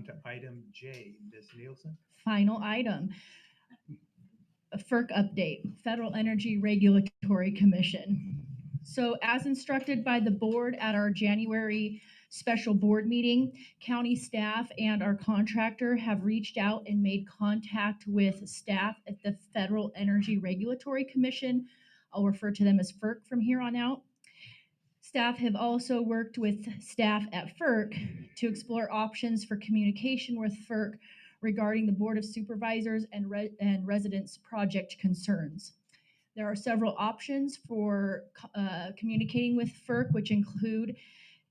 to item J. Ms. Nielsen? Final item, a FERC update, Federal Energy Regulatory Commission. So, as instructed by the board at our January special board meeting, county staff and our contractor have reached out and made contact with staff at the Federal Energy Regulatory Commission. I'll refer to them as FERC from here on out. Staff have also worked with staff at FERC to explore options for communication with FERC regarding the Board of Supervisors and residents' project concerns. There are several options for communicating with FERC, which include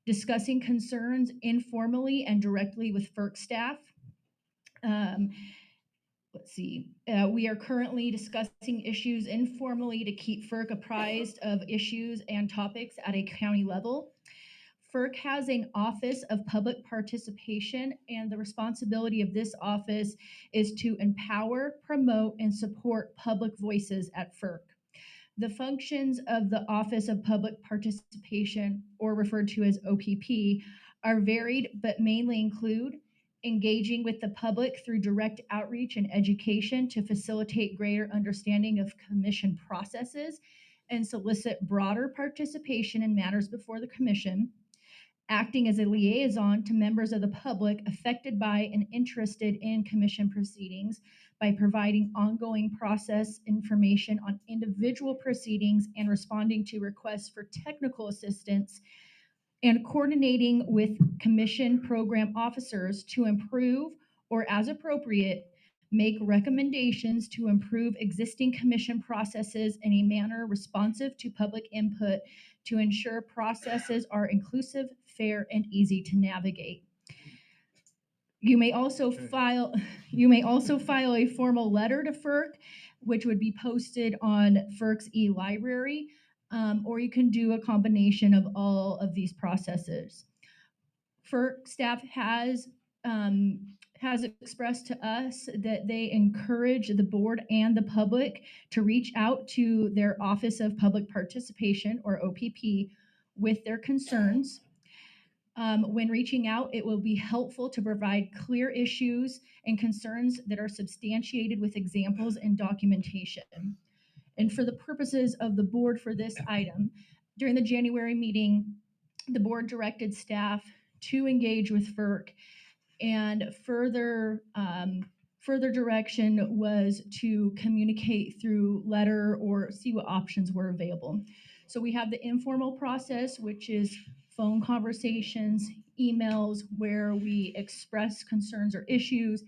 discussing concerns informally and directly with FERC staff. We are currently discussing issues informally to keep FERC apprised of issues and topics at a county level. FERC has an Office of Public Participation, and the responsibility of this office is to empower, promote, and support public voices at FERC. The functions of the Office of Public Participation, or referred to as OPP, are varied but mainly include engaging with the public through direct outreach and education to facilitate greater understanding of commission processes and solicit broader participation in matters before the commission, acting as a liaison to members of the public affected by and interested in commission proceedings by providing ongoing process information on individual proceedings and responding to requests for technical assistance, and coordinating with commission program officers to improve or, as appropriate, make recommendations to improve existing commission processes in a manner responsive to public input to ensure processes are inclusive, fair, and easy to navigate. You may also file a formal letter to FERC, which would be posted on FERC's e-library, or you can do a combination of all of these processes. FERC staff has expressed to us that they encourage the board and the public to reach out to their Office of Public Participation, or OPP, with their concerns. When reaching out, it will be helpful to provide clear issues and concerns that are substantiated with examples and documentation. And for the purposes of the board for this item, during the January meeting, the board directed staff to engage with FERC, and further direction was to communicate through letter or see what options were available. So we have the informal process, which is phone conversations, emails, where we express concerns or issues,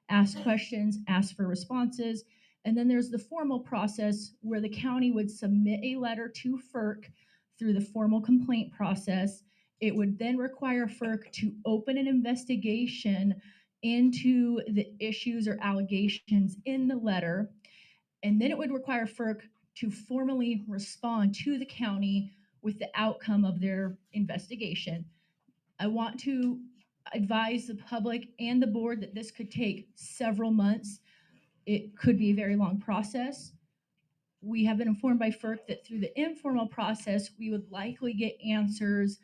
ask questions, ask for responses. And then there's the formal process where the county would submit a letter to FERC through the formal complaint process. It would then require FERC to open an investigation into the issues or allegations in the letter. And then it would require FERC to formally respond to the county with the outcome of their investigation. I want to advise the public and the board that this could take several months. It could be a very long process. We have been informed by FERC that through the informal process, we would likely get answers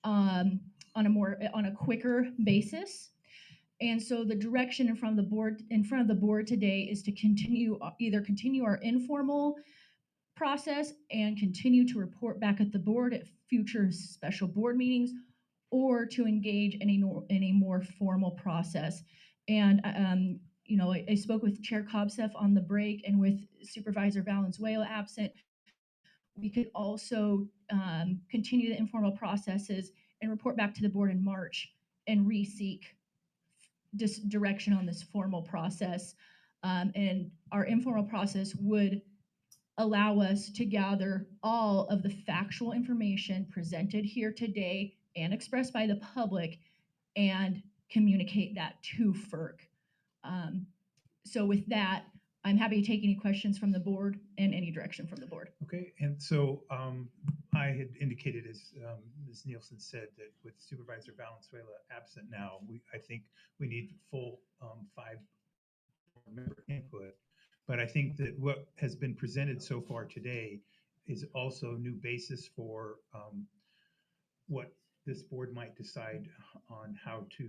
on a quicker basis. And so the direction in front of the board today is to continue our informal process and continue to report back at the board at future special board meetings, or to engage in a more formal process. And I spoke with Chair Cobsef on the break, and with Supervisor Valenzuela absent, we could also continue the informal processes and report back to the board in March and re-seek direction on this formal process. And our informal process would allow us to gather all of the factual information presented here today and expressed by the public and communicate that to FERC. So with that, I'm happy to take any questions from the board and any direction from the board. Okay, and so I had indicated, as Ms. Nielsen said, that with Supervisor Valenzuela absent now, I think we need full 5-member input. But I think that what has been presented so far today is also a new basis for what this board might decide on how to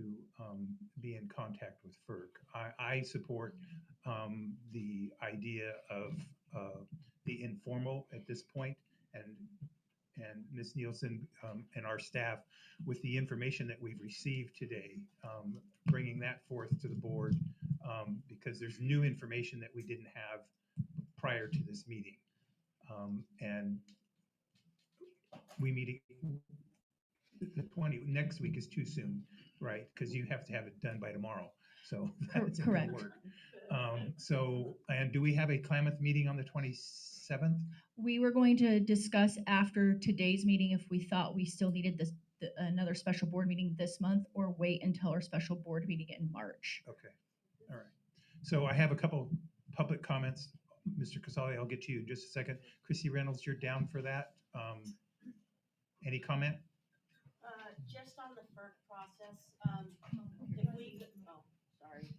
be in contact with FERC. I support the idea of the informal at this point, and Ms. Nielsen and our staff, with the information that we've received today, bringing that forth to the board, because there's new information that we didn't have prior to this meeting. And we meet the 20, next week is too soon, right? Because you have to have it done by tomorrow. So that's Correct. work. So, and do we have a Klamath meeting on the 27th? We were going to discuss after today's meeting if we thought we still needed another special board meeting this month, or wait until our special board meeting in March. Okay, all right. So I have a couple public comments. Mr. Casali, I'll get to you in just a second. Chrissy Reynolds, you're down for that. Any comment? Just on the FERC process, if we could, oh, sorry.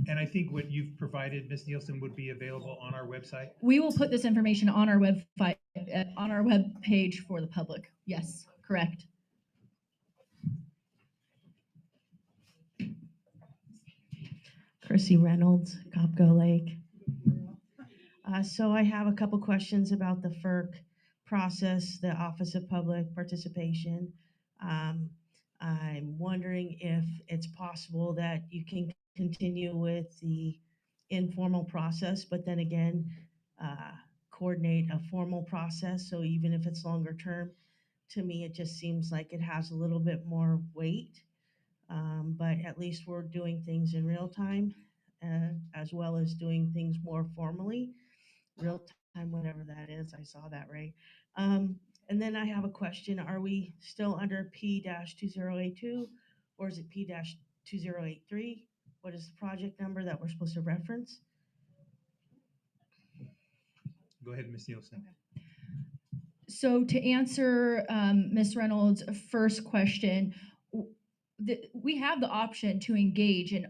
And I think what you've provided, Ms. Nielsen, would be available on our website. We will put this information on our website, on our web page for the public. Yes, correct. Chrissy Reynolds, Copco Lake. So I have a couple questions about the FERC process, the Office of Public Participation. I'm wondering if it's possible that you can continue with the informal process, but then again, coordinate a formal process. So even if it's longer term, to me, it just seems like it has a little bit more weight. But at least we're doing things in real time, as well as doing things more formally. Real time, whatever that is, I saw that right. And then I have a question. Are we still under P-2082 or is it P-2083? What is the project number that we're supposed to reference? Go ahead, Ms. Nielsen. So to answer Ms. Reynolds' first question, we have the option to engage in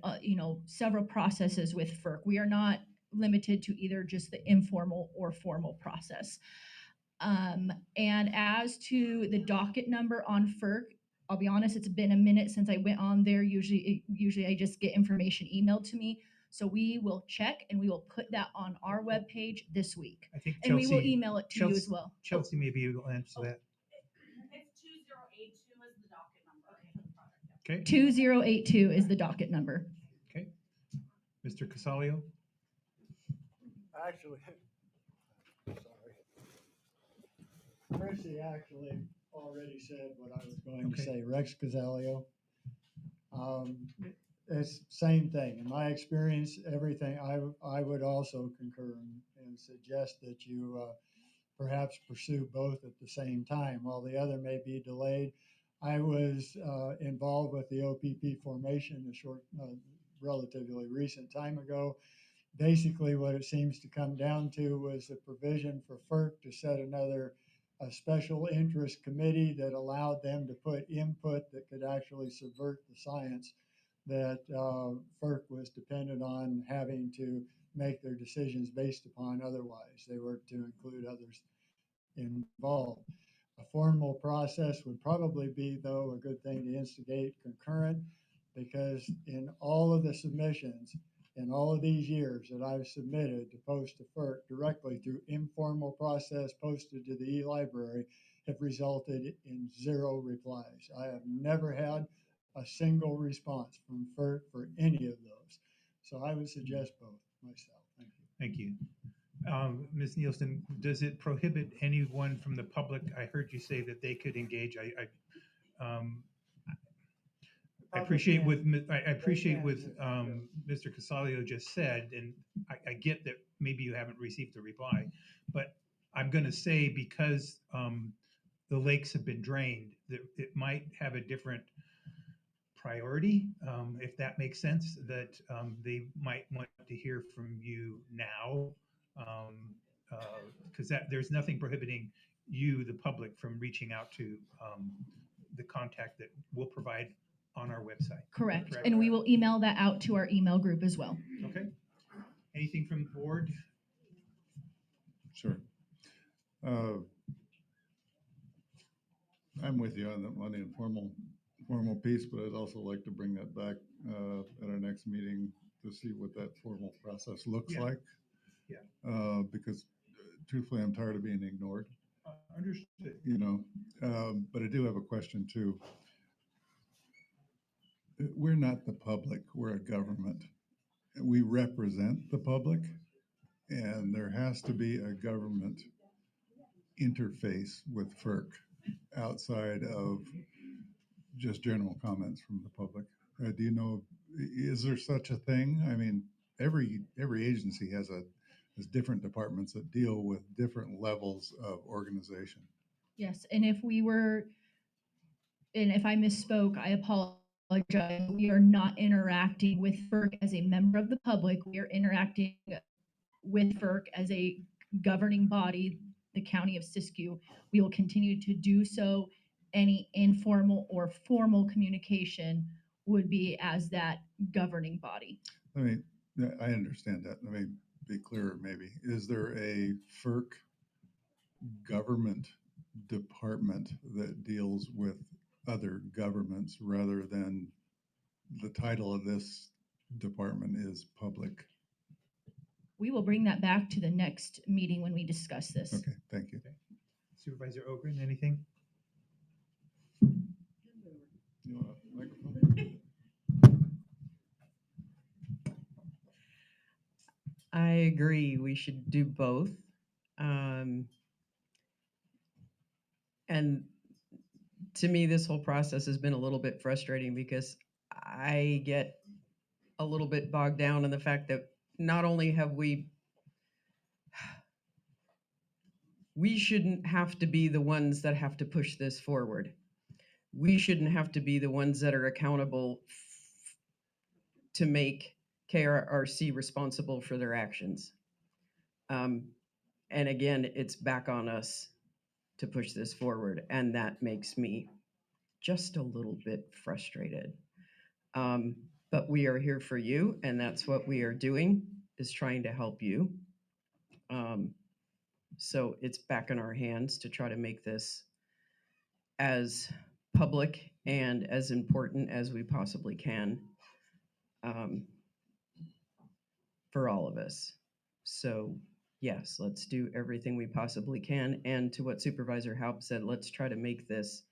several processes with FERC. We are not limited to either just the informal or formal process. And as to the docket number on FERC, I'll be honest, it's been a minute since I went on there. Usually I just get information emailed to me. So we will check and we will put that on our webpage this week. I think And we will Chelsea, email it to you as well. Chelsea maybe you'll answer that. It's 2082 is the docket number for the project. Okay, 2082 is the docket number. okay. Mr. Casalio? Actually, sorry. Chrissy actually already said what I was going to Okay. say. Rex Casalio. It's same thing. In my experience, everything, I would also concur and suggest that you perhaps pursue both at the same time. While the other may be delayed, I was involved with the OPP formation a short, relatively recent time ago. Basically, what it seems to come down to was the provision for FERC to set a special interest committee that allowed them to put input that could actually subvert the science that FERC was dependent on having to make their decisions based upon. Otherwise, they were to include others involved. A formal process would probably be, though, a good thing to instigate concurrent, because in all of the submissions, in all of these years that I've submitted to post to FERC directly through informal process posted to the e-library, have resulted in 0 replies. I have never had a single response from FERC for any of those. So I would suggest both myself. Thank you. Thank you. Ms. Nielsen, does it prohibit anyone from the public? I heard you say that they could engage. I appreciate what Mr. Casalio just said, and I get that maybe you haven't received a reply, but I'm going to say because the lakes have been drained, that it might have a different priority, if that makes sense, that they might want to hear from you now, because there's nothing prohibiting you, the public, from reaching out to the contact that we'll provide on our website. Correct. And we will email that out to our email group as well. Okay. Anything from the board? Sure. I'm with you on the formal piece, but I'd also like to bring that back at our next meeting to see what that formal process looks Yeah. like. Yeah. Because truthfully, I'm tired of being ignored, Understood. you know. But I do have a question too. We're not the public, we're a government. We represent the public, and there has to be a government interface with FERC outside of just general comments from the public. Do you know, is there such a thing? I mean, every agency has different departments that deal with different levels of organization. Yes, and if I misspoke, I apologize. We are not interacting with FERC as a member of the public. We are interacting with FERC as a governing body, the county of Siskiyou. We will continue to do so. Any informal or formal communication would be as that governing body. I mean, I understand that. Let me be clearer maybe. Is there a FERC government department that deals with other governments rather than the title of this department is public? We will bring that back to the next meeting when we discuss this. Okay, thank you. Supervisor Ogren, anything? You want a microphone? I agree. We should do both. And to me, this whole process has been a little bit frustrating because I get a little bit bogged down in the fact that not only have we shouldn't have to be the ones that have to push this forward. We shouldn't have to be the ones that are accountable to make KRRC responsible for their actions. And again, it's back on us to push this forward, and that makes me just a little bit frustrated. But we are here for you, and that's what we are doing, is trying to help you. So it's back in our hands to try to make this as public and as important as we possibly can for all of us. So yes, let's do everything we possibly can. And to what Supervisor Haupt said, let's try to make this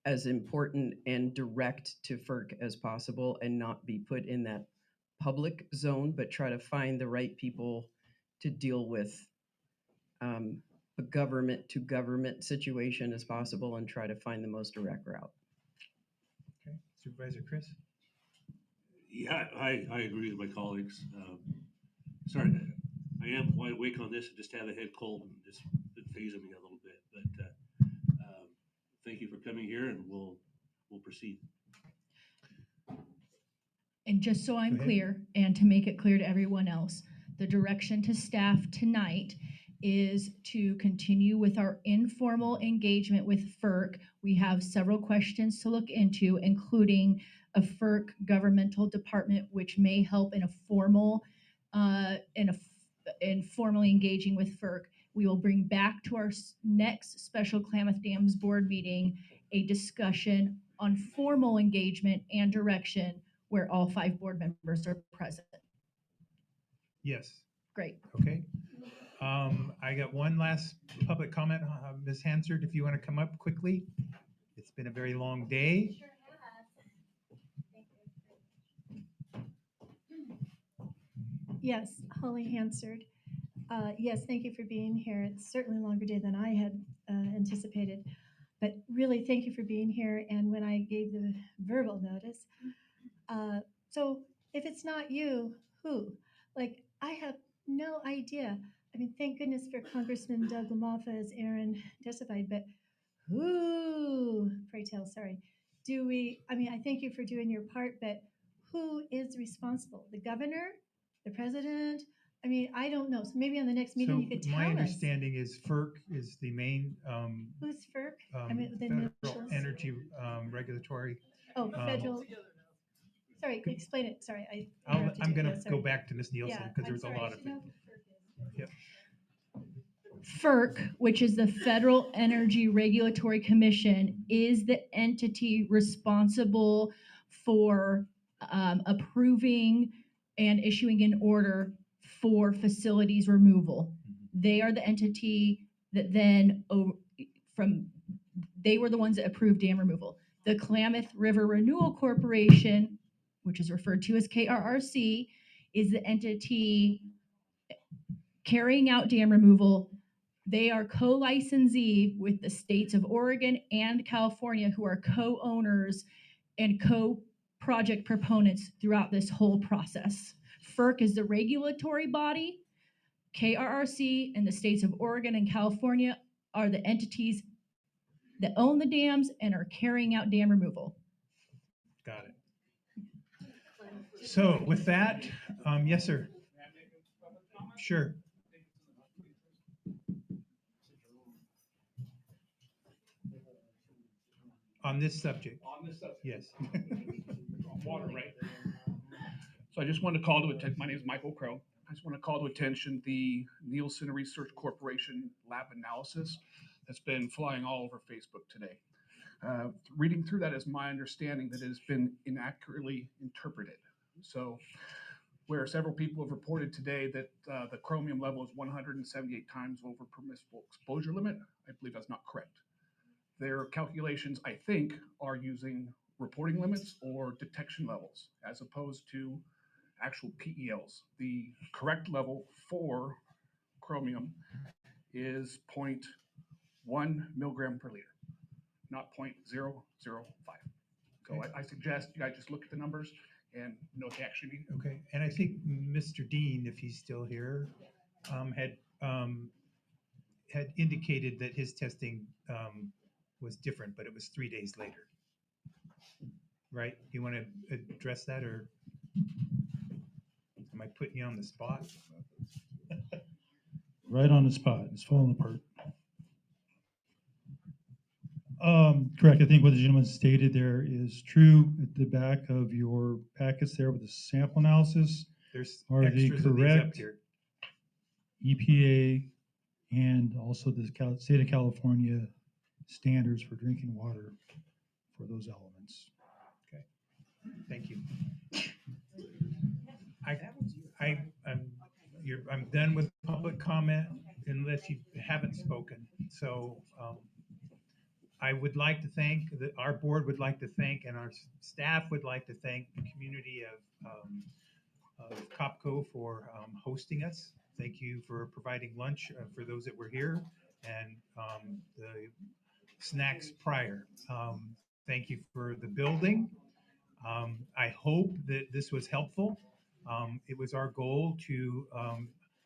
as important and direct to FERC as possible and not be put in that public zone, but try to find the right people to deal with a government to government situation as possible and try to find the most direct route. Okay, Supervisor Chris? Yeah, I agree with my colleagues. Sorry, I am wide awake on this. I just had a head cold and just been phasing me a little bit. But thank you for coming here, and we'll proceed. And just so I'm Go ahead. clear, and to make it clear to everyone else, the direction to staff tonight is to continue with our informal engagement with FERC. We have several questions to look into, including a FERC governmental department, which may help in a formal, in formally engaging with FERC. We will bring back to our next special Klamath Dams board meeting a discussion on formal engagement and direction where all 5 board members are present. Yes. Great. Okay. I got one last public comment. Ms. Hansard, if you want to come up quickly. It's been a very long day. Yes, Holly Hansard. Yes, thank you for being here. It's certainly a longer day than I had anticipated, but really thank you for being here. And when I gave the verbal notice, so if it's not you, who? Like, I have no idea. I mean, thank goodness for Congressman Doug Klamath, as Aaron testified, but who, pray tell, sorry, I thank you for doing your part, but who is responsible? The governor? The president? I mean, I don't know. So maybe on the next meeting you could tell us. My understanding is FERC is the main Who's FERC? The Federal initials. Energy Regulatory. Oh, federal. Sorry, explain it. Sorry, I I'm interrupted you. going Yeah, to sorry. go back to Ms. Nielsen Yeah, because I'm there's a sorry, I lot of should know it. who FERC is. Yep. FERC, which is the Federal Energy Regulatory Commission, is the entity responsible for approving and issuing an order for facilities removal. They are the entity that then they were the ones that approved dam removal. The Klamath River Renewal Corporation, which is referred to as KRRC, is the entity carrying out dam removal. They are co-licensee with the states of Oregon and California, who are co-owners and co-project proponents throughout this whole process. FERC is the regulatory body. KRRC and the states of Oregon and California are the entities that own the dams and are carrying out dam removal. Got it. So with that, yes, sir. Sure. On this subject, On this subject, yes. on water, right? So I just wanted to call to attention, my name is Michael Crow. I just want to call to attention the Nielsen Research Corporation lab analysis that's been flying all over Facebook today. Reading through that is my understanding that it has been inaccurately interpreted. So where several people have reported today that the chromium level is 178 times over permissible exposure limit, I believe that's not correct. Their calculations, I think, are using reporting limits or detection levels as opposed to actual PELs. The correct level for chromium is 0.1 milligram per liter, not 0.005. So I suggest you guys just look at the numbers and know what they actually mean. Okay, and I think Mr. Dean, if he's still here, had indicated that his testing was different, but it was 3 days later. Right? You want to address that, or am I putting you on the spot? Right on the spot. It's falling apart. Correct. I think what the gentleman stated there is true. At the back of your packets there with the sample analysis, There's are they extras of these up correct? here. EPA and also the state of California standards for drinking water for those elements. Thank you. I'm done with public comment unless you haven't spoken. So I would like to thank, our board would like to thank, and our staff would like to thank the community of Copco for hosting us. Thank you for providing lunch for those that were here, and the snacks prior. Thank you for the building. I hope that this was helpful. It was our goal to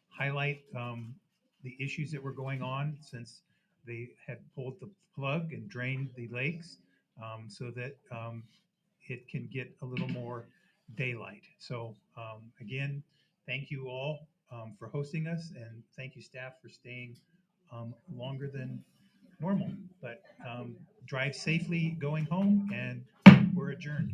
highlight the issues that were going on since they had pulled the plug and drained the lakes, so that it can get a little more daylight. So again, thank you all for hosting us, and thank you staff for staying longer than normal. But drive safely going home, and we're adjourned.